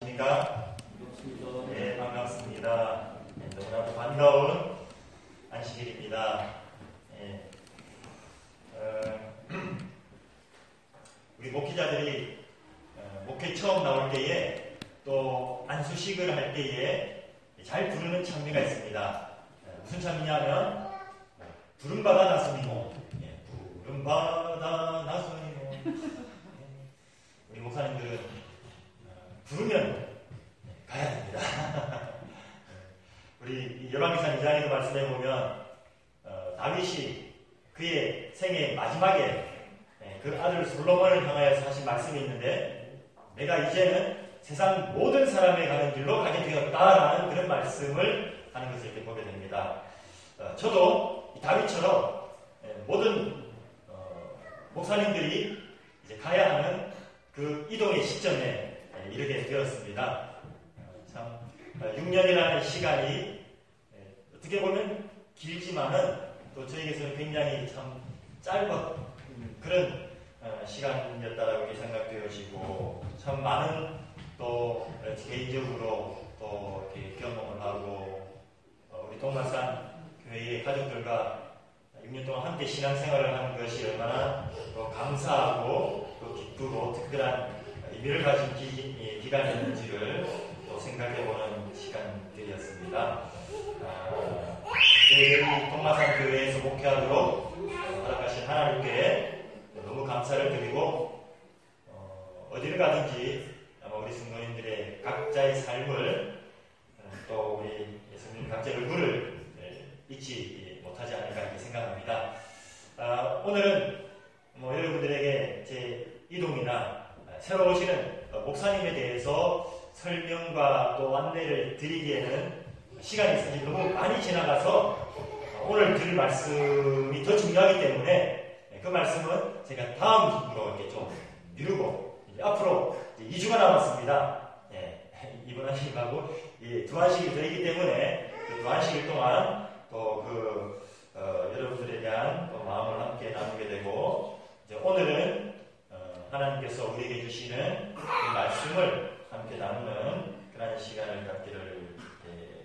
안녕하십니까? 네, 반갑습니다. 네, 너무나도 반가운 안식일입니다. 네, 우리 목회자들이 목회 처음 나올 때에 또 안수식을 할 때에 잘 부르는 찬미가 있습니다. 무슨 찬미냐면 부름받아 나서니모, 부름받아 나서니모. 우리 목사님들은 부르면 가야 됩니다. 우리 열왕기상 2장에도 말씀해 보면 다윗이 그의 생애 마지막에 그 아들 솔로몬을 향하여서 하신 말씀이 있는데, 내가 이제는 세상 모든 사람에 가는 길로 가게 되었다라는 그런 말씀을 하는 것을 이렇게 보게 됩니다. 저도 다윗처럼 모든 목사님들이 이제 가야 하는 그 이동의 시점에 이르게 되었습니다. 참 6년이라는 시간이 어떻게 보면 길지만은 또 저에게서는 굉장히 참 짧은 그런 시간이었다라고 생각되어지고, 참 많은 또 개인적으로 또 이렇게 경험을 하고, 우리 동마산 교회의 가족들과 6년 동안 함께 신앙생활을 하는 것이 얼마나 또 감사하고 또 기쁘고 특별한 의미를 가진 기간이었는지를 또 생각해보는 시간들이었습니다. 저희 동마산 교회에서 목회하도록 허락하신 하나님께 너무 감사를 드리고, 어디를 가든지 아마 우리 성도님들의 각자의 삶을 또 우리 예수님 각자의 얼굴을 잊지 못하지 않을까 이렇게 생각합니다. 오늘은 여러분들에게 제 이동이나 새로 오시는 목사님에 대해서 설명과 또 안내를 드리기에는 시간이 사실 너무 많이 지나가서 오늘 드릴 말씀이 더 중요하기 때문에 그 말씀은 제가 다음으로 이렇게 좀 미루고, 앞으로 2주가 남았습니다. 이번 안식일하고 두 안식일이 더 있기 때문에 그 두 안식일 동안 또 여러분들에 대한 또 마음을 함께 나누게 되고, 이제 오늘은 하나님께서 우리에게 주시는 그 말씀을 함께 나누는 그런 시간을 갖기를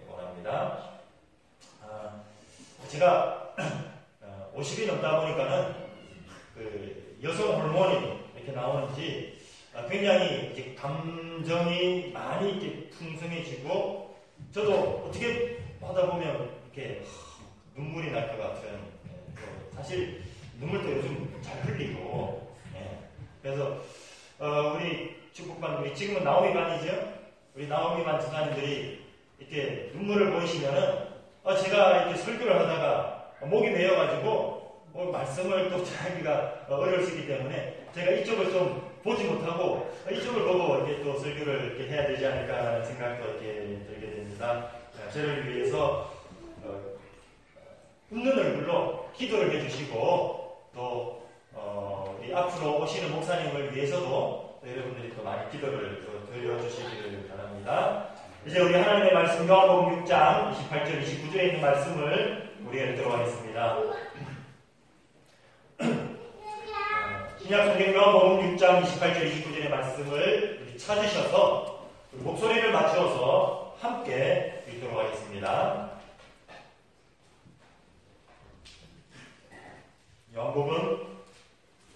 원합니다. 제가 50이 넘다 보니까는 그 여성 호르몬이 이렇게 나오는지 굉장히 이제 감정이 많이 이렇게 풍성해지고, 저도 어떻게 하다 보면 이렇게 눈물이 날 것 같은, 사실 눈물도 요즘 잘 흘리고, 그래서 우리 축복반, 우리 지금은 나오미반이죠. 우리 나오미반 집사님들이 이렇게 눈물을 보이시면은 제가 이렇게 설교를 하다가 목이 메여가지고 말씀을 또 전하기가 어려울 수 있기 때문에 제가 이쪽을 좀 보지 못하고 이쪽을 보고 이렇게 또 설교를 이렇게 해야 되지 않을까라는 생각도 이렇게 들게 됩니다. 저를 위해서 웃는 얼굴로 기도를 해주시고, 또 우리 앞으로 오시는 목사님을 위해서도 여러분들이 또 많이 기도를 드려주시기를 바랍니다. 이제 우리 하나님의 말씀 요한복음 6장 28절 29절에 있는 말씀을 우리가 읽도록 하겠습니다. 신약성경 요한복음 6장 28절 29절의 말씀을 우리 찾으셔서 목소리를 맞추어서 함께 읽도록 하겠습니다. 요한복음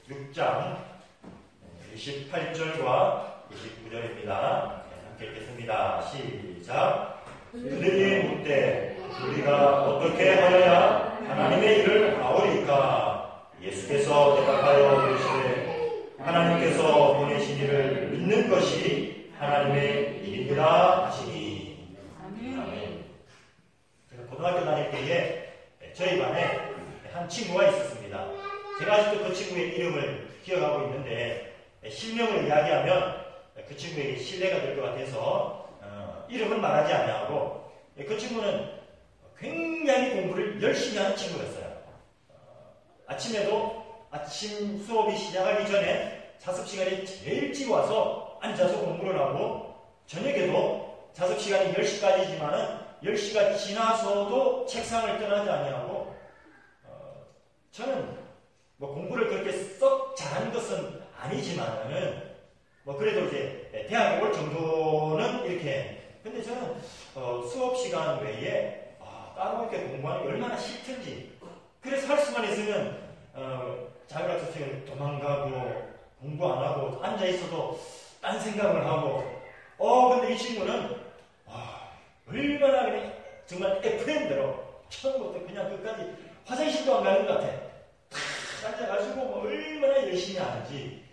6장 28절과 29절입니다. 함께 읽겠습니다. 시작. 그들이 묻되 우리가 어떻게 하여야 하나님의 일을 아오리까? 예수께서 대답하여 이르시되 하나님께서 보내신 이를 믿는 것이 하나님의 일입니다 하시니. 아멘. 제가 고등학교 다닐 때에 저희 반에 한 친구가 있었습니다. 제가 아직도 그 친구의 이름을 기억하고 있는데, 실명을 이야기하면 그 친구에게 신뢰가 될 것 같아서 이름은 말하지 않냐고. 그 친구는 굉장히 공부를 열심히 하는 친구였어요. 아침에도 아침 수업이 시작하기 전에 자습 시간에 제일 일찍 와서 앉아서 공부를 하고, 저녁에도 자습 시간이 10시까지지만은 10시가 지나서도 책상을 떠나지 않냐고. 저는 공부를 그렇게 썩 잘하는 것은 아니지만은 그래도 이제 대학에 올 정도는 근데 저는 수업 시간 외에 따로 이렇게 공부하는 게 얼마나 싫든지, 그래서 할 수만 있으면 자율학습 도망가고 공부 안 하고 앉아 있어도 딴 생각을 하고. 근데 이 친구는 얼마나 그냥 정말 FM대로 처음부터 그냥 끝까지 화장실도 안 가는 것 같아. 탁 앉아가지고 얼마나 열심히 하는지.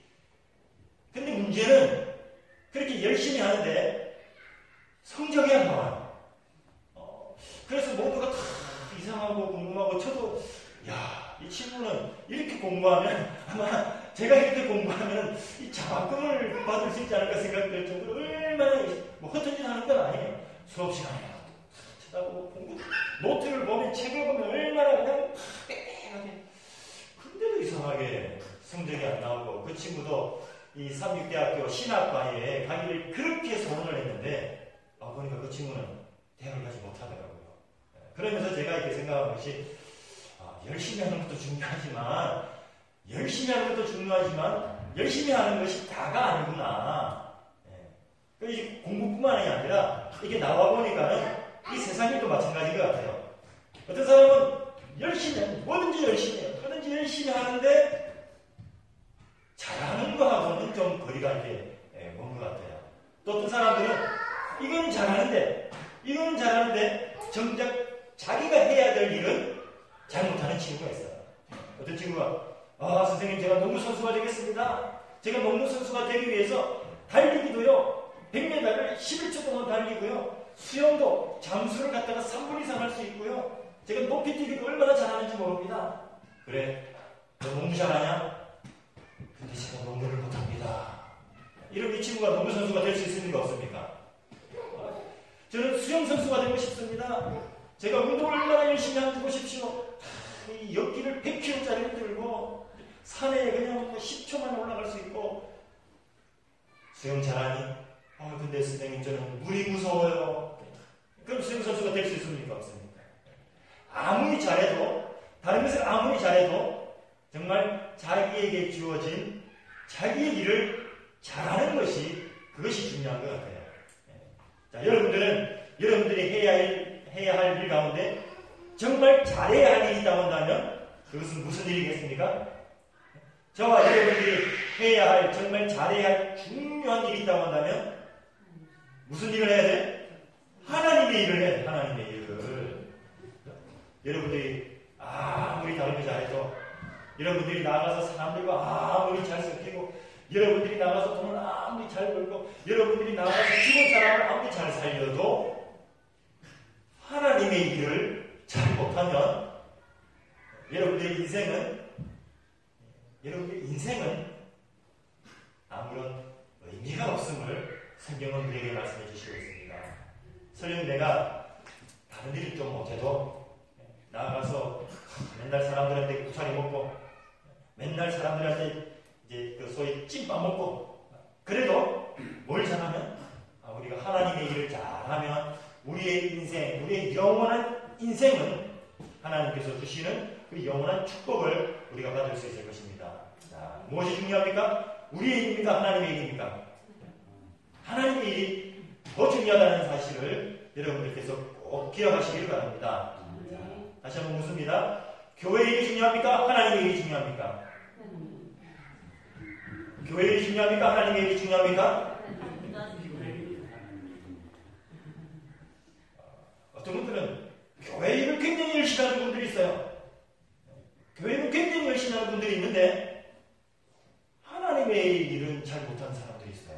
근데 문제는 그렇게 열심히 하는데 성적이 안 나와요. 그래서 모두가 다 이상하고 궁금하고, 저도 이 친구는 이렇게 공부하면, 아마 제가 이렇게 공부하면 이 장학금을 받을 수 있지 않을까 생각될 정도로 얼마나 헛된 짓 하는 건 아니에요. 수업 시간에 쳐다보고 공부, 노트를 보면, 책을 보면 얼마나 그냥 빽빽하게. 근데도 이상하게 성적이 안 나오고, 그 친구도 이 삼육대학교 신학과에 가기를 그렇게 소원을 했는데 보니까 그 친구는 대학을 가지 못하더라고요. 그러면서 제가 이렇게 생각한 것이, 열심히 하는 것도 중요하지만 열심히 하는 것이 다가 아니구나. 이제 공부뿐만이 아니라 이게 나와 보니까는 이 세상이 또 마찬가지인 것 같아요. 어떤 사람은 뭐든지 열심히 하는데 잘하는 거하고는 좀 거리가 이렇게 먼 것 같아요. 또 어떤 사람들은 이거는 잘하는데 정작 자기가 해야 될 일은 잘 못하는 친구가 있어요. 어떤 친구가 선생님, 제가 농구선수가 되겠습니다. 제가 농구선수가 되기 위해서 달리기도요 100m를 11초 동안 달리고요, 수영도 잠수를 갖다가 3분 이상 할 수 있고요, 제가 높이뛰기도 얼마나 잘하는지 모릅니다. 그래, 너 농구 잘하냐? 근데 제가 농구를 못합니다. 이런 이 친구가 농구선수가 될 수 있습니까? 없습니까? 저는 수영선수가 되고 싶습니다. 제가 운동을 얼마나 열심히 하는지 보십시오. 이 역기를 100kg짜리를 들고 산에 그냥 10초 만에 올라갈 수 있고. 수영 잘하니? 근데 선생님, 저는 물이 무서워요. 그럼 수영선수가 될 수 있습니까? 없습니까? 아무리 잘해도, 다른 것을 아무리 잘해도 정말 자기에게 주어진 자기의 일을 잘하는 것이, 그것이 중요한 것 같아요. 자, 여러분들이 해야 할 일 가운데 정말 잘해야 할 일이 있다고 한다면 그것은 무슨 일이겠습니까? 저와 여러분들이 해야 할, 정말 잘해야 할 중요한 일이 있다고 한다면 무슨 일을 해야 돼? 하나님의 일을 해야 돼. 하나님의 일을. 여러분들이 아무리 다른 거 잘해도, 여러분들이 나가서 사람들과 아무리 잘 섞이고, 여러분들이 나가서 돈을 아무리 잘 벌고, 여러분들이 나가서 죽은 사람을 아무리 잘 살려도 하나님의 일을 잘 못하면 여러분들의 인생은 아무런 의미가 없음을 성경은 우리에게 말씀해 주시고 있습니다. 설령 내가 다른 일을 좀 못해도 나가서 맨날 사람들한테 구차리 먹고, 맨날 사람들한테 이제 그 소위 찐밥 먹고, 그래도 뭘 잘하면, 우리가 하나님의 일을 잘하면 우리의 인생, 우리의 영원한 인생은 하나님께서 주시는 그 영원한 축복을 우리가 받을 수 있을 것입니다. 자, 무엇이 중요합니까? 우리의 일입니까? 하나님의 일입니까? 하나님의 일이 더 중요하다는 사실을 여러분들께서 꼭 기억하시길 바랍니다. 자, 다시 한번 묻습니다. 교회의 일이 중요합니까? 하나님의 일이 중요합니까? 교회의 일이 중요합니까? 하나님의 일이 중요합니까? 어떤 분들은 교회 일을 굉장히 열심히 하는 분들이 있어요. 교회 일을 굉장히 열심히 하는 분들이 있는데 하나님의 일은 잘 못하는 사람들이 있어요.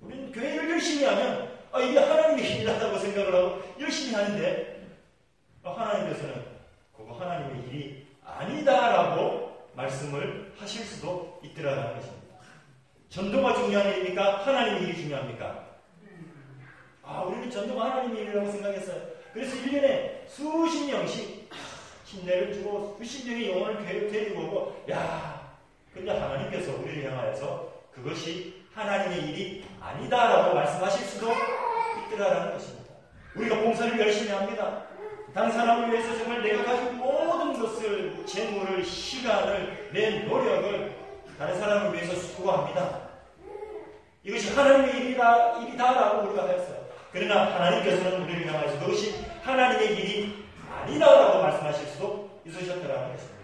우리는 교회 일을 열심히 하면 이게 하나님의 일이라고 생각을 하고 열심히 하는데 하나님께서는 그거 하나님의 일이 아니다라고 말씀을 하실 수도 있더라는 것입니다. 전도가 중요한 일입니까? 하나님의 일이 중요합니까? 우리는 전도가 하나님의 일이라고 생각했어요. 그래서 1년에 수십 명씩 침례를 주고 수십 명의 영혼을 데리고 오고, 근데 하나님께서 우리를 향하여서 그것이 하나님의 일이 아니다라고 말씀하실 수도 있더라는 것입니다. 우리가 봉사를 열심히 합니다. 다른 사람을 위해서 정말 내가 가진 모든 것을, 재물을, 시간을, 내 노력을 다른 사람을 위해서 수고합니다. 이것이 하나님의 일이다라고 우리가 하였어요. 그러나 하나님께서는 우리를 향해서 그것이 하나님의 일이 아니다라고 말씀하실 수도 있으셨더라는 것입니다.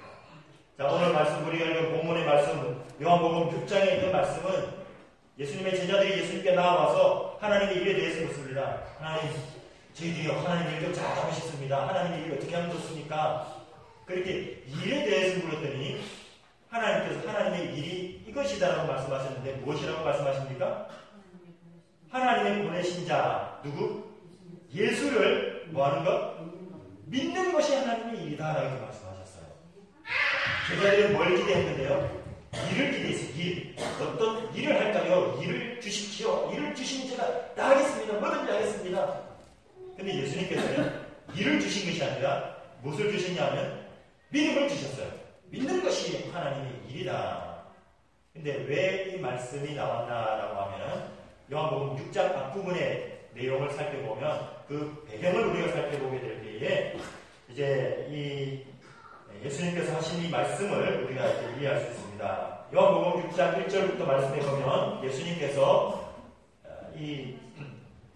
자, 오늘 말씀 우리가 읽은 본문의 말씀 요한복음 6장에 있는 말씀은 예수님의 제자들이 예수님께 나와서 하나님의 일에 대해서 묻습니다. 하나님, 저희들이 하나님의 일을 잘하고 싶습니다. 하나님의 일을 어떻게 하면 좋습니까? 그렇게 일에 대해서 물었더니 하나님께서 하나님의 일이 이것이다라고 말씀하셨는데 무엇이라고 말씀하십니까? 하나님의 보내신 자 누구? 예수를 뭐하는 것? 믿는 것이 하나님의 일이다라고 말씀하셨어요. 제자들은 뭘 기대했는데요? 일을 기대했어요. 일. 어떤 일을 할까요? 일을 주십시오. 일을 주시면 제가 다 하겠습니다. 뭐든지 하겠습니다. 근데 예수님께서는 일을 주신 것이 아니라 무엇을 주셨냐면 믿음을 주셨어요. 믿는 것이 하나님의 일이다. 근데 왜 이 말씀이 나왔나라고 하면 요한복음 6장 앞부분의 내용을 살펴보면 그 배경을 우리가 살펴보게 될 때에 이제 이 예수님께서 하신 이 말씀을 우리가 이제 이해할 수 있습니다. 요한복음 6장 1절부터 말씀해 보면 예수님께서 이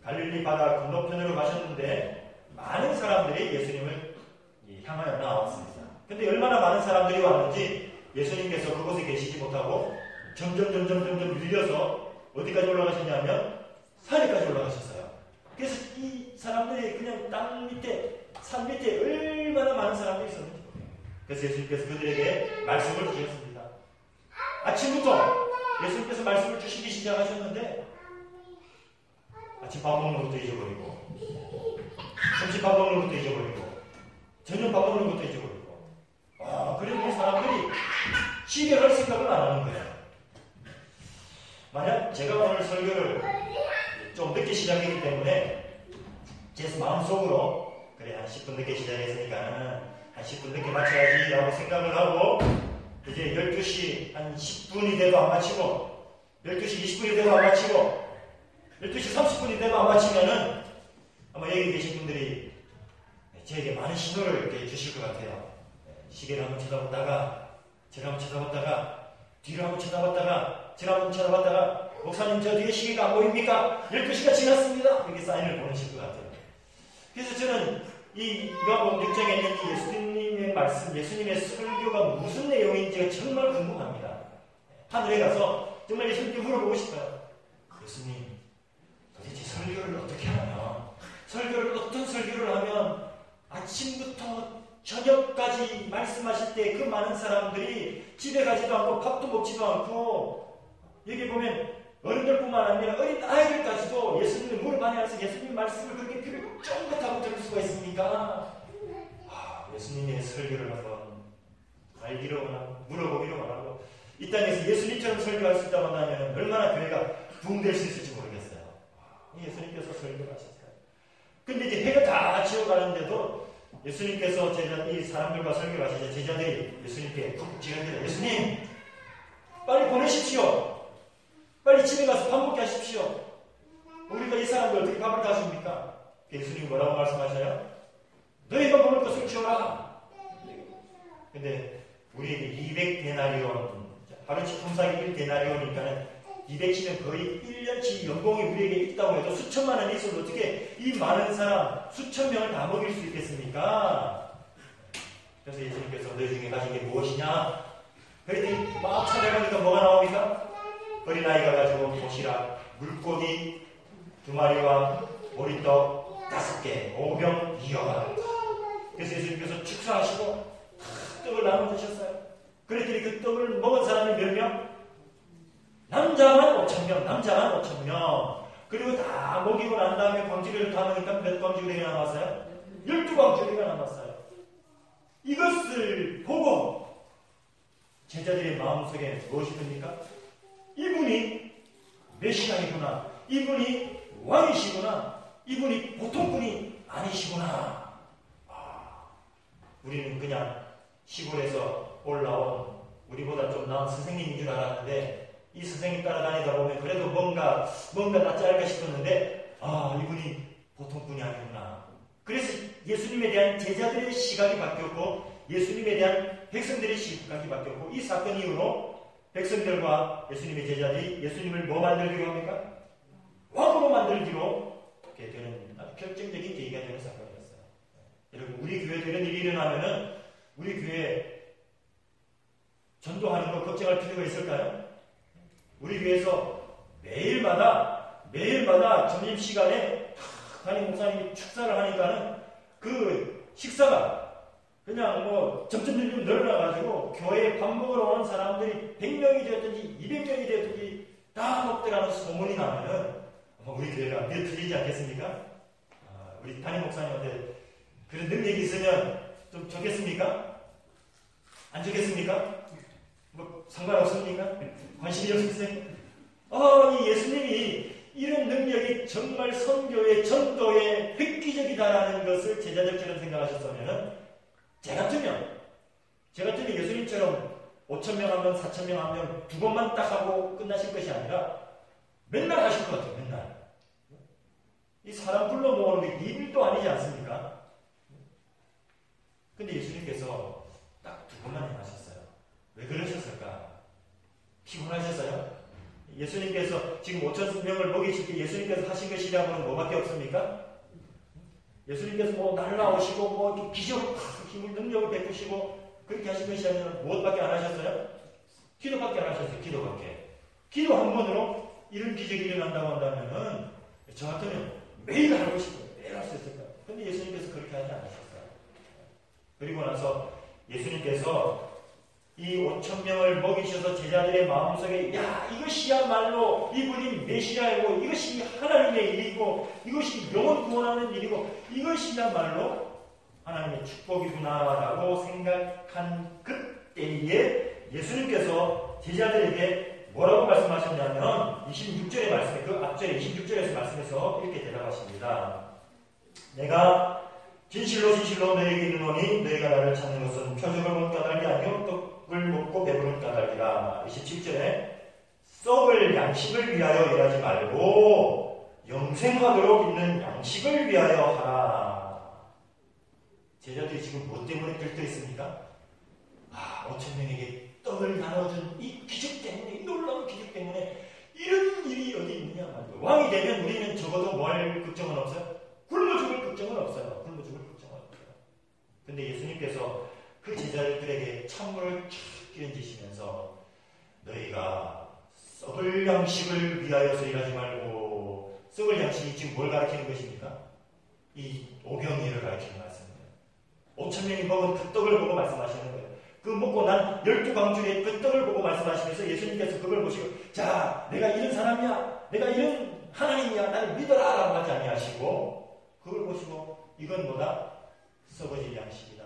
갈릴리 바다 건너편으로 가셨는데 많은 사람들이 예수님을 향하여 나왔습니다. 근데 얼마나 많은 사람들이 왔는지 예수님께서 그곳에 계시지 못하고 점점 밀려서 어디까지 올라가셨냐면 산에까지 올라가셨어요. 그래서 이 사람들이 그냥 땅 밑에, 산 밑에 얼마나 많은 사람들이 있었는지 모르겠어요. 그래서 예수님께서 그들에게 말씀을 주셨습니다. 아침부터 예수님께서 말씀을 주시기 시작하셨는데 아침 밥 먹는 것도 잊어버리고 점심 밥 먹는 것도 잊어버리고 저녁 밥 먹는 것도 잊어버리고 그래도 이 사람들이 쉬게 할 생각을 안 하는 거예요. 만약 제가 오늘 설교를 좀 늦게 시작했기 때문에 제 마음속으로 그래 한 10분 늦게 시작했으니까 한 10분 늦게 마쳐야지 라고 생각을 하고 이제 12시 한 10분이 돼도 안 마치고 12시 20분이 돼도 안 마치고 12시 30분이 돼도 안 마치면은 아마 여기 계신 분들이 저에게 많은 신호를 이렇게 주실 것 같아요. 시계를 한번 쳐다봤다가 저를 한번 쳐다봤다가 뒤를 한번 쳐다봤다가 저를 한번 쳐다봤다가 목사님 저 뒤에 시계가 안 보입니까? 12시가 지났습니다. 이렇게 사인을 보내실 것 같아요. 그래서 저는 이 요한복음 6장에 있는 이 예수님의 말씀, 예수님의 설교가 무슨 내용인지가 정말 궁금합니다. 하늘에 가서 정말 예수님께 물어보고 싶어요. 예수님, 도대체 설교를 어떻게 하면, 설교를 어떤 설교를 하면 아침부터 저녁까지 말씀하실 때 그 많은 사람들이 집에 가지도 않고 밥도 먹지도 않고 여기 보면 어른들뿐만 아니라 어린 아이들까지도 예수님을 무릎 많이 해서 예수님 말씀을 그렇게 귀를 쫑긋하고 들을 수가 있습니까? 예수님의 설교를 한번 알기로 원하고 물어보기로 원하고 이 땅에서 예수님처럼 설교할 수 있다고 한다면 얼마나 교회가 부흥될 수 있을지 모르겠어요. 예수님께서 설교하셨어요. 근데 이제 해가 다 지어가는데도 예수님께서 이 사람들과 설교하시자 제자들이 예수님께 푹 찌릅니다. 예수님, 빨리 보내십시오. 빨리 집에 가서 밥 먹게 하십시오. 우리가 이 사람들 어떻게 밥을 다 줍니까? 예수님이 뭐라고 말씀하셔요? 너희가 먹을 것을 주어라. 근데 우리에게 200데나리온, 하루치 품삯이 1데나리온이니까는 200치면 거의 1년치 연봉이 우리에게 있다고 해도 수천만 원이 있어도 어떻게 이 많은 사람, 수천 명을 다 먹일 수 있겠습니까? 그래서 예수님께서 너희 중에 가진 게 무엇이냐? 그랬더니 막 찾아가니까 뭐가 나옵니까? 어린아이가 가지고 도시락, 물고기 2마리와 보리떡 5개, 5병 2여가. 그래서 예수님께서 축사하시고 떡을 나눠주셨어요. 그랬더니 그 떡을 먹은 사람이 몇 명? 남자만 5,000명, 남자만 5,000명. 그리고 다 먹이고 난 다음에 광주리를 다 먹으니까 몇 광주리가 남았어요? 12광주리가 남았어요. 이것을 보고 제자들의 마음속에 무엇이 듭니까? 이분이 메시아이구나. 이분이 왕이시구나. 이분이 보통 분이 아니시구나. 우리는 그냥 시골에서 올라온 우리보다 좀 나은 선생님인 줄 알았는데 이 선생님 따라다니다 보면 그래도 뭔가 낫지 않을까 싶었는데 이분이 보통 분이 아니구나. 그래서 예수님에 대한 제자들의 시각이 바뀌었고 예수님에 대한 백성들의 시각이 바뀌었고 이 사건 이후로 백성들과 예수님의 제자들이 예수님을 뭐 만들기로 합니까? 왕으로 만들기로 이렇게 되는 아주 결정적인 계기가 되는 사건이었어요. 여러분, 우리 교회도 이런 일이 일어나면은 우리 교회 전도하는 거 걱정할 필요가 있을까요? 우리 교회에서 매일마다 점심시간에 담임 목사님이 축사를 하니까는 그 식사가 그냥 뭐 점점 늘어나가지고 교회에 밥 먹으러 오는 사람들이 100명이 되었든지 200명이 되었든지 다 먹더라는 소문이 나면은 우리 교회가 늘 틀리지 않겠습니까? 우리 담임 목사님한테 그런 능력이 있으면 좀 좋겠습니까? 안 좋겠습니까? 뭐 상관없습니까? 관심이 없으세요? 이 예수님이 이런 능력이 정말 선교의 전도에 획기적이다라는 것을 제자들처럼 생각하셨다면 제 같으면 예수님처럼 5,000명 하면 4,000명 하면 2번만 딱 하고 끝나실 것이 아니라 맨날 하실 것 같아요. 맨날. 이 사람 불러 모으는 게 일도 아니지 않습니까? 근데 예수님께서 딱 2번만 행하셨어요. 왜 그러셨을까? 피곤하셨어요? 예수님께서 지금 5,000명을 먹이실 때 예수님께서 하신 것이라고는 뭐밖에 없습니까? 예수님께서 뭐 날라오시고 뭐 기적 힘을 능력을 베푸시고 그렇게 하신 것이 아니라 무엇밖에 안 하셨어요? 기도밖에 안 하셨어요. 기도밖에. 기도 한 번으로 이런 기적이 일어난다고 한다면은 저 같으면 매일 하고 싶어요. 매일 할 수 있을까요? 근데 예수님께서 그렇게 하지 않으셨어요. 그리고 나서 예수님께서 이 5,000명을 먹이셔서 제자들의 마음속에 이것이야말로 이분이 메시아이고 이것이 하나님의 일이고 이것이 영혼 구원하는 일이고 이것이야말로 하나님의 축복이구나라고 생각한 그때에 예수님께서 제자들에게 뭐라고 말씀하셨냐면 26절의 말씀에 그 앞절에 26절에서 말씀해서 이렇게 대답하십니다. 내가 진실로 너희에게 이르노니 너희가 나를 찾는 것은 표적을 본 까닭이 아니요 떡을 먹고 배부른 까닭이라. 27절에 썩을 양식을 위하여 일하지 말고 영생하도록 있는 양식을 위하여 하라. 제자들이 지금 뭐 때문에 들떠있습니까? 5,000명에게 떡을 나눠준 이 기적 때문에, 이 놀라운 기적 때문에 이런 일이 어디 있느냐 말이에요. 왕이 되면 우리는 적어도 뭐 할 걱정은 없어요? 굶어 죽을 걱정은 없어요. 근데 예수님께서 그 제자들에게 찬물을 쫙 끼얹으시면서 너희가 썩을 양식을 위하여서 일하지 말고, 썩을 양식이 지금 뭘 가리키는 것입니까? 이 오병이어를 가리키는 말씀이에요. 5,000명이 먹은 그 떡을 보고 말씀하시는 거예요. 그 먹고 난 12광주의 그 떡을 보고 말씀하시면서 예수님께서 그걸 보시고 자, 내가 이런 사람이야, 내가 이런 하나님이야, 나를 믿어라 라고 하지 아니하시고 그걸 보시고 이건 뭐다? 썩어질 양식이다.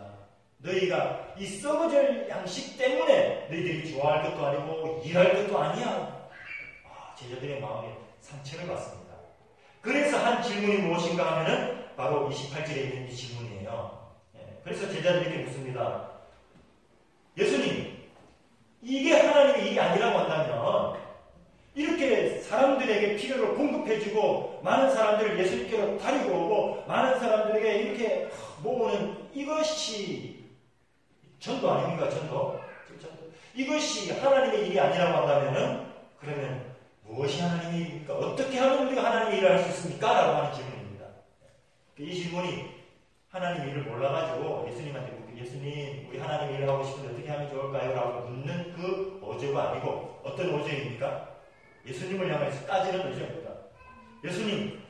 너희가 이 썩어질 양식 때문에 너희들이 좋아할 것도 아니고 일할 것도 아니야. 제자들의 마음에 상처를 받습니다. 그래서 한 질문이 무엇인가 하면은 바로 28절에 있는 이 질문이에요. 그래서 제자들에게 묻습니다. 예수님, 이게 하나님의 일이 아니라고 한다면 이렇게 사람들에게 필요를 공급해주고 많은 사람들을 예수님께로 다리고 오고 많은 사람들에게 이렇게 모으는 이것이 전도 아닙니까? 전도. 이것이 하나님의 일이 아니라고 한다면은 그러면 무엇이 하나님의 일입니까? 어떻게 하면 우리가 하나님의 일을 할 수 있습니까? 라고 하는 질문입니다. 이 질문이 하나님의 일을 몰라가지고 예수님한테 묻고 예수님, 우리 하나님의 일을 하고 싶은데 어떻게 하면 좋을까요? 라고 묻는 그 어조가 아니고 어떤 어조입니까? 예수님을 향해서 따지는 어조입니다. 예수님,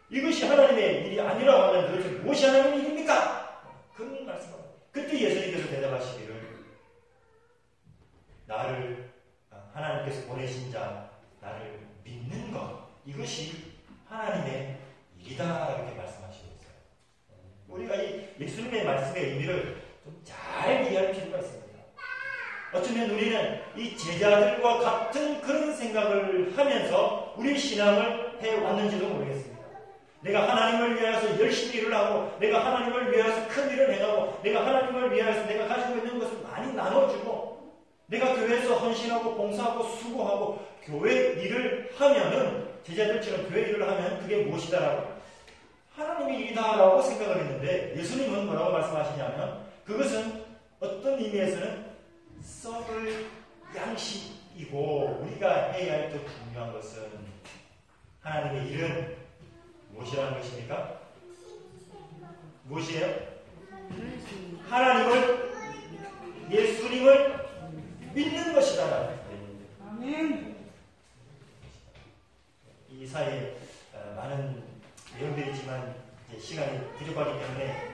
이것이 하나님의 일이 아니라고 하면 도대체 무엇이 하나님의 일입니까? 그런 말씀을. 그때 예수님께서 대답하시기를 하나님께서 보내신 자, 나를 믿는 것, 이것이 하나님의 일이다 이렇게 말씀하시고 있어요. 우리가 이 예수님의 말씀의 의미를 좀 잘 이해할 필요가 있습니다. 어쩌면 우리는 이 제자들과 같은 그런 생각을 하면서 우리 신앙을 해왔는지도 모르겠습니다. 내가 하나님을 위하여서 열심히 일을 하고 내가 하나님을 위하여서 큰 일을 행하고 내가 하나님을 위하여서 내가 가지고 있는 것을 많이 나눠주고 내가 교회에서 헌신하고 봉사하고 수고하고 교회 일을 하면은 제자들처럼 교회 일을 하면 그게 무엇이다라고 하나님의 일이다라고 생각을 했는데 예수님은 뭐라고 말씀하시냐면 그것은 어떤 의미에서는 썩을 이고 우리가 해야 할 더 중요한 것은 하나님의 일은 무엇이라는 것입니까? 무엇이에요? 하나님을, 예수님을 믿는 것이다. 아멘. 이 사이에 많은 내용들이 있지만 시간이 부족하기 때문에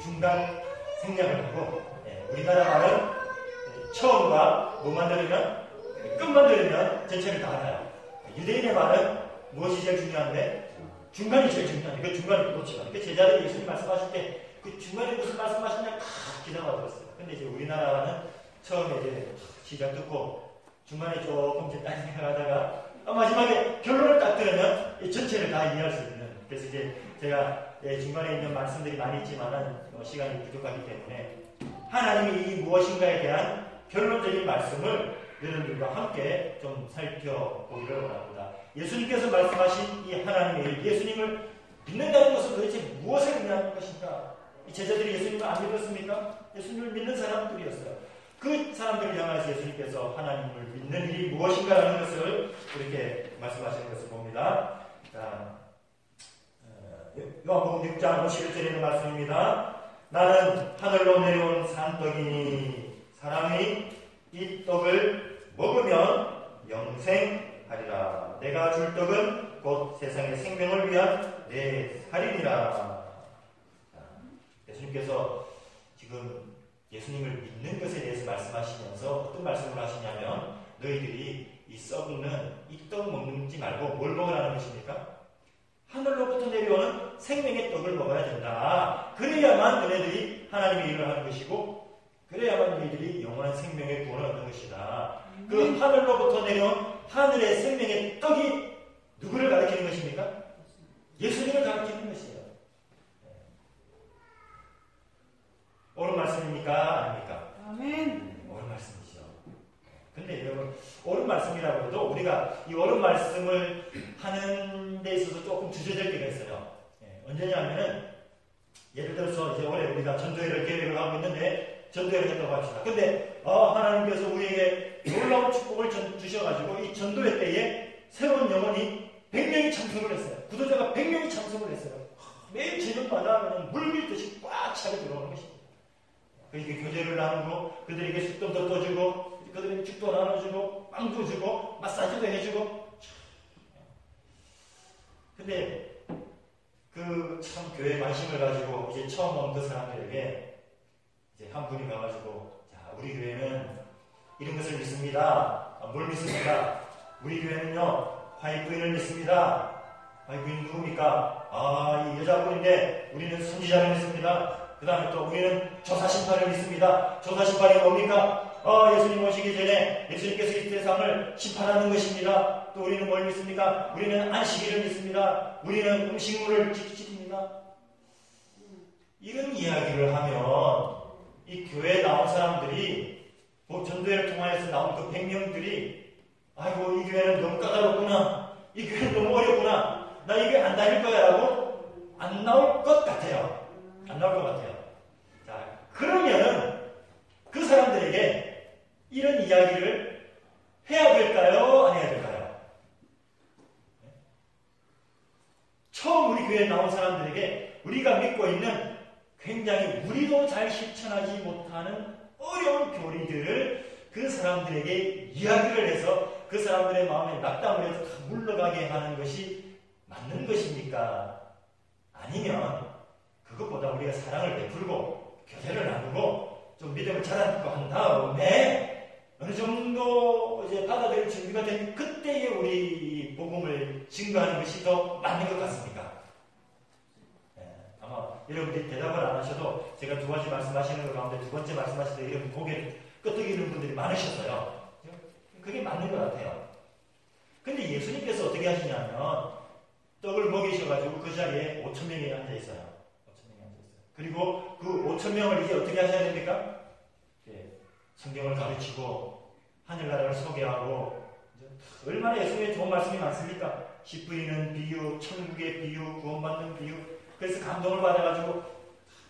중간 생략을 하고, 우리나라 말은 처음과 뭐만 들으면 끝만 들으면 전체를 다 알아요. 유대인의 말은 무엇이 제일 중요한데 중간이 제일 중요한데 그 중간을 놓치면, 그러니까 제자들이 예수님 말씀하실 때 그 중간에 무슨 말씀하시냐 기다가 들었어요. 근데 이제 우리나라는 처음에 이제 시작 듣고 중간에 조금 딴 생각하다가 마지막에 결론을 딱 들으면 전체를 다 이해할 수 있는. 그래서 이제 제가 중간에 있는 말씀들이 많이 있지만은 시간이 부족하기 때문에 하나님이 이 무엇인가에 대한 결론적인 말씀을 여러분들과 함께 좀 살펴보기를 원합니다. 예수님께서 말씀하신 이 하나님의 일, 예수님을 믿는다는 것은 도대체 무엇을 의미하는 것인가? 이 제자들이 예수님을 안 믿었습니까? 예수님을 믿는 사람들이었어요. 그 사람들을 향해서 예수님께서 하나님을 믿는 일이 무엇인가라는 것을 이렇게 말씀하시는 것을 봅니다. 자, 요한복음 6장 51절에 있는 말씀입니다. 나는 하늘로 내려온 산떡이니 사람이 이 떡을 먹으면 영생하리라. 내가 줄 떡은 곧 세상의 생명을 위한 내 살이니라. 예수님께서 지금 예수님을 믿는 것에 대해서 말씀하시면서 어떤 말씀을 하시냐면, 너희들이 이 썩는 이 떡 먹지 말고 뭘 먹으라는 것입니까? 하늘로부터 내려오는 생명의 떡을 먹어야 된다. 그래야만 너희들이 하나님의 일을 하는 것이고, 그래야만 너희들이 영원한 생명의 구원을 얻는 것이다. 그 하늘로부터 내려온 하늘의 생명의 떡이 누구를 가리키는 것입니까? 예수님을 가리키는 것이에요. 옳은 말씀입니까? 아닙니까? 아멘. 옳은 말씀이죠. 근데 여러분, 옳은 말씀이라고 해도 우리가 이 옳은 말씀을 하는 데 있어서 조금 주저될 때가 있어요. 언제냐면은, 예를 들어서 이제 올해 우리가 전도회를 계획을 하고 있는데, 전도회를 했다고 합시다. 근데, 하나님께서 우리에게 놀라운 축복을 주셔가지고, 이 전도회 때에 새로운 영혼이 100명이 참석을 했어요. 구도자가 100명이 참석을 했어요. 매일 저녁마다 물 밀듯이 꽉 차게 들어오는 것입니다. 그렇게 교제를 나누고, 그들에게 숙dom도 떠주고, 그들에게 죽도 나눠주고, 빵도 주고, 마사지도 해주고. 근데 그 참 교회에 관심을 가지고 이제 처음 온 그 사람들에게 이제 한 분이 가가지고, 자, 우리 교회는 이런 것을 믿습니다. 뭘 믿습니까? 우리 교회는요, 화이트인을 믿습니다. 화이트인 누굽니까? 이 여자분인데 우리는 선지자를 믿습니다. 그 다음에 또 우리는 조사심판을 믿습니다. 조사심판이 뭡니까? 예수님 오시기 전에 예수님께서 이 세상을 심판하는 것입니다. 또 우리는 뭘 믿습니까? 우리는 안식일을 믿습니다. 우리는 음식물을 지킵니다. 이런 이야기를 하면 이 교회에 나온 사람들이, 전도회를 통하여서 나온 그 100명들이, 아이고, 이 교회는 너무 까다롭구나, 이 교회는 너무 어렵구나, 나 이 교회 안 다닐 거야 라고 안 나올 것 같아요. 안 나올 것 같아요. 자, 그러면은 그 사람들에게 이런 이야기를 해야 될까요? 안 해야 될까요? 처음 우리 교회에 나온 사람들에게 우리가 믿고 있는 굉장히 우리도 잘 실천하지 못하는 어려운 교리들을 그 사람들에게 이야기를 해서 그 사람들의 마음에 낙담을 해서 다 물러가게 하는 것이 맞는 것입니까? 아니면 그것보다 우리가 사랑을 베풀고 교제를 나누고 좀 믿음을 자라고 한 다음에 어느 정도 이제 받아들일 준비가 된 그때에 우리 복음을 증거하는 것이 더 맞는 것 같습니까? 아마 여러분들이 대답을 안 하셔도 제가 두 가지 말씀하시는 것 가운데 두 번째 말씀하실 때 여러분 고개 끄덕이는 분들이 많으셨어요. 그게 맞는 것 같아요. 근데 예수님께서 어떻게 하시냐면 떡을 먹이셔가지고 그 자리에 5,000명이 앉아있어요. 5,000명이 앉아있어요. 그리고 그 5,000명을 이제 어떻게 하셔야 됩니까? 성경을 가르치고 하늘나라를 소개하고, 얼마나 예수님의 좋은 말씀이 많습니까? 씨 뿌리는 비유, 천국의 비유, 구원받는 비유. 그래서 감동을 받아가지고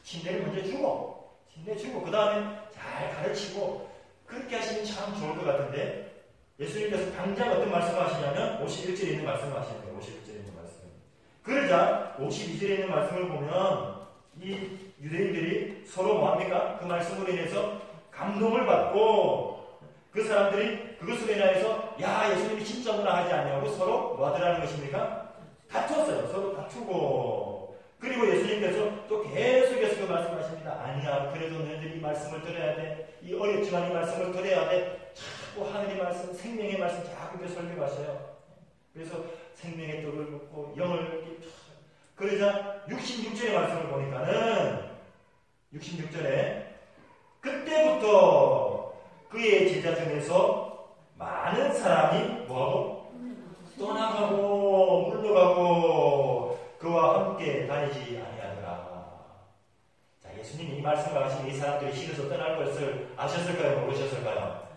침례를 먼저 주고, 그 다음에 잘 가르치고, 그렇게 하시면 참 좋을 것 같은데, 예수님께서 당장 어떤 말씀을 하시냐면 51절에 있는 말씀을 하시는 거예요. 51절에 있는 말씀. 그러자 52절에 있는 말씀을 보면 이 유대인들이 서로 뭐합니까? 그 말씀으로 인해서 감동을 받고 그 사람들이 그것으로 인하여서 야 예수님이 진짜구나 하지 아니하고 서로 뭐 하더라는 것입니까? 다투었어요. 서로 다투고 그리고 예수님께서 또 계속해서 그 말씀하십니다. 아니야 그래도 너희들이 이 말씀을 들어야 돼. 이 어렵지만 이 말씀을 들어야 돼. 자꾸 하늘의 말씀 생명의 말씀 자꾸 설명하셔요. 그래서 생명의 떡을 먹고 영을 그러자 66절의 말씀을 보니까는 66절에 그때부터 그의 제자 중에서 많은 사람이 뭐하고 떠나가고 물러가고 그와 함께 다니지 아니하더라. 자, 예수님이 이 말씀을 하신 이 사람들이 싫어서 떠날 것을 아셨을까요? 모르셨을까요?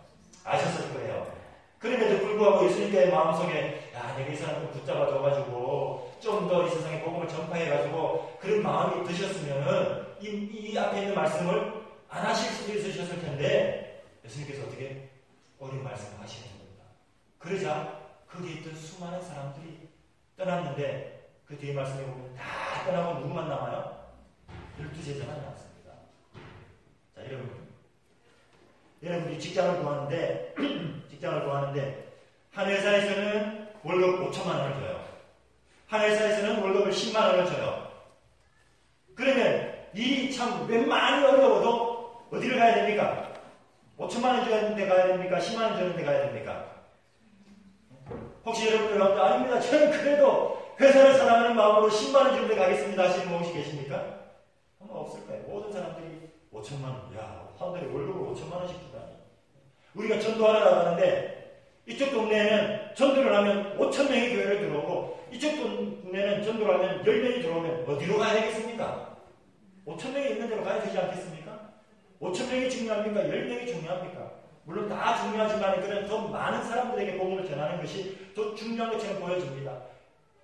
아셨을 거예요. 그럼에도 불구하고 예수님의 마음속에 야 내가 이 사람을 붙잡아줘가지고 좀 더 이 세상에 복음을 전파해가지고 그런 마음이 드셨으면은 이 앞에 있는 말씀을 안 하실 수도 있으셨을 텐데 예수님께서 어떻게 어린 말씀을 하시는 겁니다. 그러자 거기에 있던 수많은 사람들이 떠났는데 그 뒤에 말씀에 보면 다 떠나고 누구만 남아요? 12제자만 남았습니다. 자 여러분이 직장을 구하는데 한 회사에서는 월급 5천만 원을 줘요. 한 회사에서는 월급을 10만 원을 줘요. 그러면 일이 참 웬만히 어려워도 어디를 가야 됩니까? 5천만 원 주는 데 가야 됩니까? 10만 원 주는 데 가야 됩니까? 혹시 여러분들 가운데 아닙니다. 저는 그래도 회사를 사랑하는 마음으로 10만 원 주는 데 가겠습니다 하시는 분 혹시 계십니까? 아마 없을 거예요. 모든 사람들이 5천만 원, 야, 한 달에 월급을 5천만 원씩 주다니. 우리가 전도하러 나가는데 이쪽 동네에는 전도를 하면 5천 명이 교회를 들어오고 이쪽 동네는 전도를 하면 10명이 들어오면 어디로 가야 되겠습니까? 5천 명이 있는 데로 가야 되지 않겠습니까? 5천 명이 중요합니까? 10명이 중요합니까? 물론 다 중요하지만 그런 더 많은 사람들에게 복음을 전하는 것이 더 중요한 것처럼 보여집니다.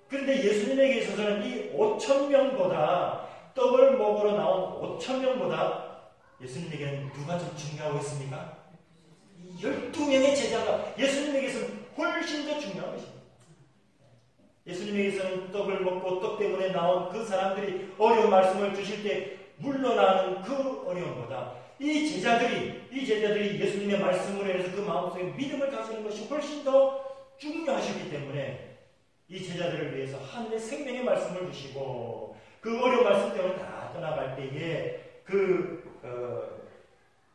그런데 예수님에게 있어서는 이 5천 명보다 떡을 먹으러 나온 5천 명보다 예수님에게는 누가 좀 중요하고 있습니까? 12명의 제자가 예수님에게서는 훨씬 더 중요한 것입니다. 예수님에게서는 떡을 먹고 떡 때문에 나온 그 사람들이 어려운 말씀을 주실 때 물러나는 그 어려움보다 이 제자들이 예수님의 말씀으로 해서 그 마음속에 믿음을 가지는 것이 훨씬 더 중요하셨기 때문에 이 제자들을 위해서 하늘의 생명의 말씀을 주시고 그 어려운 말씀 때문에 다 떠나갈 때에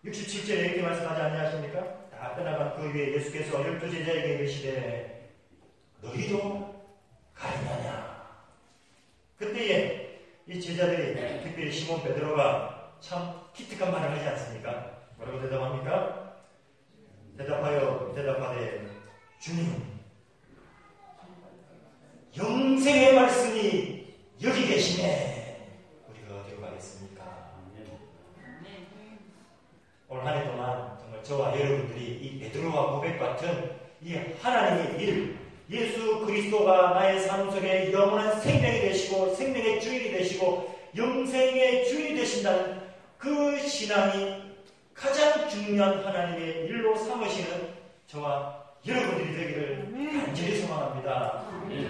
67절에 이렇게 말씀하지 않냐십니까? 다 떠나간 그 위에 예수께서 12제자에게 이르시되 너희도 가리냐냐. 그때에 이 제자들이 특별히 시몬 베드로가 참 기특한 말을 하지 않습니까? 뭐라고 대답합니까? 대답하되 주님 영생의 말씀이 여기 계시네. 우리가 어디로 가겠습니까? 올 한 해 동안 정말 저와 여러분들이 이 베드로와 고백 같은 이 하나님의 일, 예수 그리스도가 나의 삶 속에 영원한 생명이 되시고 생명의 주인이 되시고 영생의 주인이 되신다는 그 신앙이 가장 중요한 하나님의 일로 삼으시는 저와 여러분들이 되기를 간절히 소망합니다.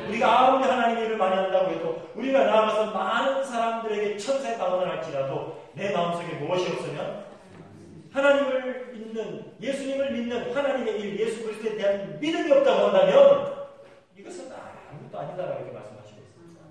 우리가 아무리 하나님의 일을 많이 한다고 해도 우리가 나아가서 많은 사람들에게 천사의 방언을 할지라도 내 마음속에 무엇이 없으면 하나님을 믿는, 예수님을 믿는 하나님의 일, 예수 그리스도에 대한 믿음이 없다고 한다면 이것은 아무것도 아니다라고 이렇게 말씀하시고 있습니다.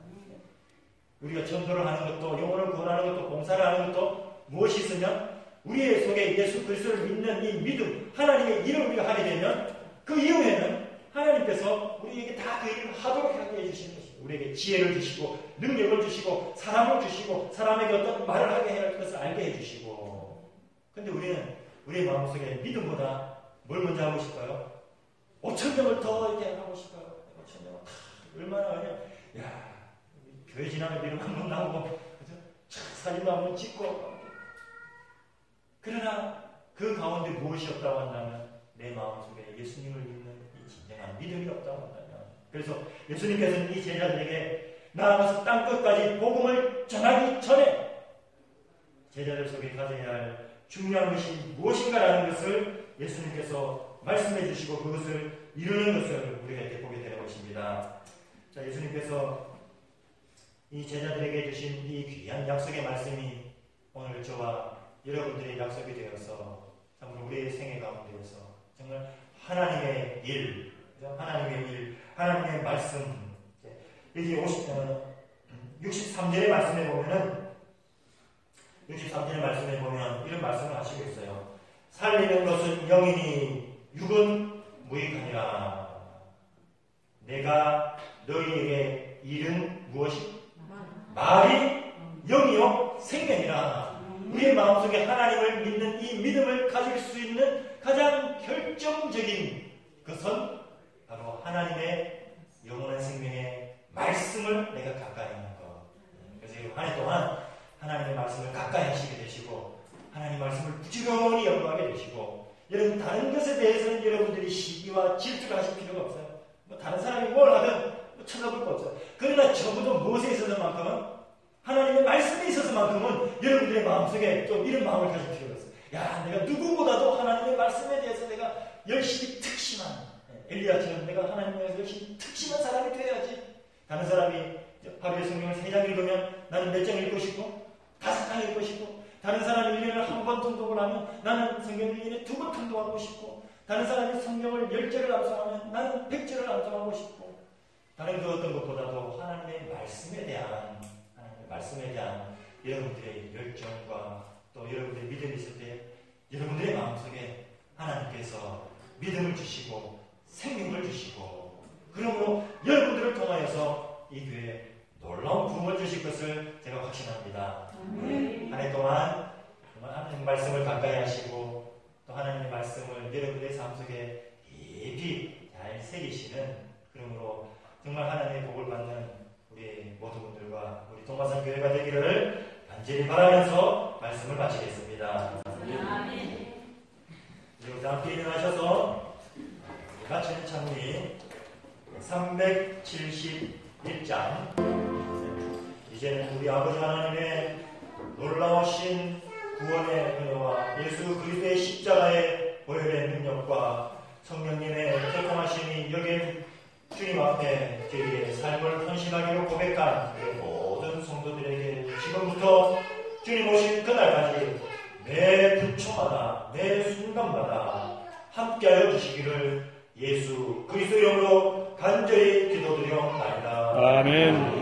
우리가 전도를 하는 것도, 영혼을 구원하는 것도, 봉사를 하는 것도 무엇이 있으면 우리의 속에 예수 그리스도를 믿는 이 믿음, 하나님의 일을 우리가 하게 되면 그 이후에는 하나님께서 우리에게 다 그 일을 하도록 하게 해주시는 것입니다. 우리에게 지혜를 주시고 능력을 주시고 사랑을 주시고 사람에게 어떤 말을 하게 할 것을 알게 해주시고. 근데 우리는 우리의 마음속에 믿음보다 뭘 먼저 하고 싶어요? 5,000명을 더 이렇게 하고 싶어요. 5,000명을 얼마나 하냐? 야, 교회 지나면 이름 한번 나오고 그죠? 사진도 한번 찍고. 그러나 그 가운데 무엇이 없다고 한다면 내 마음속에 예수님을 믿는 이 진정한 믿음이 없다고 한다면, 그래서 예수님께서는 이 제자들에게 나아가서 땅끝까지 복음을 전하기 전에 제자들 속에 가져야 할 중요한 것이 무엇인가라는 것을 예수님께서 말씀해 주시고 그것을 이루는 것을 우리가 이렇게 보게 되는 것입니다. 자, 예수님께서 이 제자들에게 주신 이 귀한 약속의 말씀이 오늘 저와 여러분들의 약속이 되어서 참으로 우리의 생애 가운데에서 정말 하나님의 일, 하나님의 말씀. 여기 63절의 말씀에 보면은 63절의 말씀에 보면 이런 말씀을 하시고 있어요. 살리는 것은 영이니 육은 무익하니라. 내가 너희에게 이른 무엇이? 말이 영이요 생명이라. 우리의 마음속에 하나님을 믿는 이 믿음을 가질 수 있는 가장 결정적인 것은 바로 하나님의 영원한 생명의 말씀을 내가 가까이 하는 것. 그래서 한 해 동안 하나님의 말씀을 가까이 하시게 되시고 하나님의 말씀을 부지런히 연구하게 되시고 여러분 다른 것에 대해서는 여러분들이 시기와 질투를 하실 필요가 없어요. 뭐 다른 사람이 뭘 하든 쳐다볼 거 없어요. 그러나 적어도 무엇에 있어서만큼은 하나님의 말씀에 있어서만큼은 여러분들의 마음속에 좀 이런 마음을 가질 필요가 있어요. 야, 내가 누구보다도 하나님의 말씀에 대해서 내가 열심히 특심한 엘리야처럼 내가 하나님에 대해서 열심히 특심한 사람이 되어야지. 다른 사람이 하루에 성경을 3장 읽으면 나는 몇 장 읽고 싶고 5장 읽고 싶고 다른 사람이 1년에 한 번 통독을 하면 나는 성경을 1년에 2번 통독하고 싶고 다른 사람이 성경을 10절을 암송하면 나는 100절을 암송하고 싶고 다른 그 어떤 것보다도 하나님의 말씀에 대한 여러분들의 열정과 또 여러분들의 믿음이 있을 때 여러분들의 마음속에 하나님께서 믿음을 주시고 생명을 주시고 그러므로 여러분들을 통하여서 이 교회에 놀라운 부흥을 주실 것을 제가 확신합니다. 한 해 동안 하나님의 말씀을 가까이 하시고 또 하나님의 말씀을 여러분들의 삶 속에 깊이 잘 새기시는 그러므로 정말 하나님의 복을 받는 우리 모든 분들과 우리 동마산 교회가 되기를 간절히 바라면서 말씀을 마치겠습니다. 여기서 함께 일어나셔서 마치는 찬미 371장 이제는 우리 아버지 하나님의 놀라우신 구원의 은혜와 예수 그리스도의 십자가의 보혈의 능력과 성령님의 교통하심이 여긴 주님 앞에 저희의 삶을 헌신하기로 고백한 모든 성도들에게 지금부터 주님 오신 그날까지 매 분초마다 매 순간마다 함께하여 주시기를 예수 그리스도 이름으로 간절히 기도드려옵나이다. 아멘.